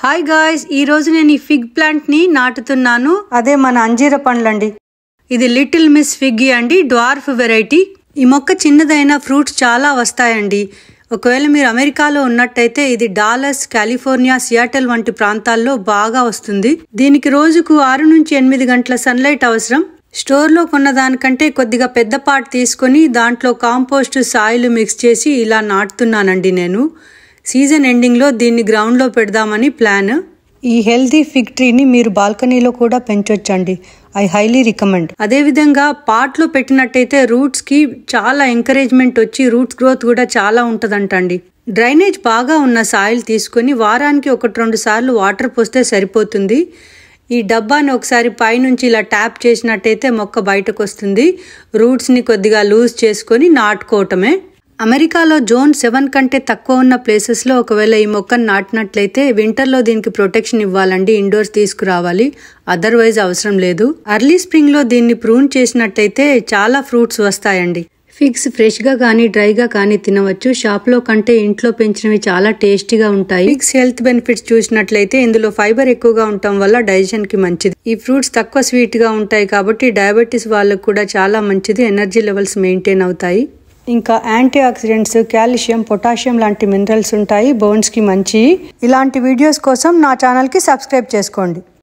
Hi guys, ఈ రోజు నేను ఈ ఫిగ్ ప్లాంట్ ని నాటుతున్నాను. అదే మన అంజీర పండ్లండి. ఇది లిటిల్ మిస్ ఫిగ్గి అండి, డ్వార్ఫ్ వెరైటీ. ఈ మొక్క చిన్నదైన ఫ్రూట్స్ చాలా వస్తాయండి. ఒకవేళ మీరు అమెరికాలో ఉన్నట్టయితే ఇది డాలస్, కాలిఫోర్నియా, సియాటల్ వంటి ప్రాంతాల్లో బాగా వస్తుంది. దీనికి రోజుకు 6 నుంచి 8 గంటల సన్లైట్ అవసరం. స్టోర్లో కొన్న దానికంటే కొద్దిగా పెద్ద పాట్ తీసుకొని దాంట్లో కాంపోస్ట్, సాయిల్ మిక్స్ చేసి ఇలా నాటుతున్నానండి నేను. సీజన్ ఎండింగ్లో దీన్ని గ్రౌండ్లో పెడదామని ప్లాన్. ఈ హెల్తీ ఫిగ్ ట్రీని మీరు బాల్కనీలో కూడా పెంచొచ్చండి. I highly recommend. అదేవిధంగా పాట్లో పెట్టినట్టయితే రూట్స్కి చాలా ఎంకరేజ్మెంట్ వచ్చి రూట్స్ గ్రోత్ కూడా చాలా ఉంటుందంటండి. డ్రైనేజ్ బాగా ఉన్న సాయిల్ తీసుకొని వారానికి 1-2 సార్లు వాటర్ పోస్తే సరిపోతుంది. ఈ డబ్బాని ఒకసారి పైనుంచి ఇలా ట్యాప్ చేసినట్టయితే మొక్క బయటకు వస్తుంది. రూట్స్ని కొద్దిగా లూజ్ చేసుకొని నాటుకోవటమే. అమెరికాలో జోన్ 7 కంటే తక్కువ ఉన్న ప్లేసెస్లో ఒకవేళ ఈ మొక్కను నాటినట్లయితే వింటర్లో దీనికి ప్రొటెక్షన్ ఇవ్వాలండి, ఇండోర్స్ తీసుకురావాలి, అదర్వైజ్ అవసరం లేదు. అర్లీ స్ప్రింగ్లో దీన్ని ప్రూన్ చేసినట్టయితే చాలా ఫ్రూట్స్ వస్తాయండి. ఫిగ్స్ ఫ్రెష్గా కానీ డ్రైగా కానీ తినవచ్చు. షాప్లో కంటే ఇంట్లో పెంచినవి చాలా టేస్టీగా ఉంటాయి. ఫిగ్స్ హెల్త్ బెనిఫిట్స్ చూసినట్లయితే ఇందులో ఫైబర్ ఎక్కువగా ఉండటం వల్ల డైజెషన్కి మంచిది. ఈ ఫ్రూట్స్ తక్కువ స్వీట్గా ఉంటాయి కాబట్టి డయాబెటీస్ వాళ్ళకు కూడా చాలా మంచిది. ఎనర్జీ లెవెల్స్ మెయింటైన్ అవుతాయి. ఇంకా యాంటీ ఆక్సిడెంట్స్, కాల్షియం, పొటాషియం లాంటి మినరల్స్ ఉంటాయి, బోన్స్కి మంచి. ఇలాంటి వీడియోస్ కోసం నా ఛానల్కి సబ్స్క్రైబ్ చేసుకోండి.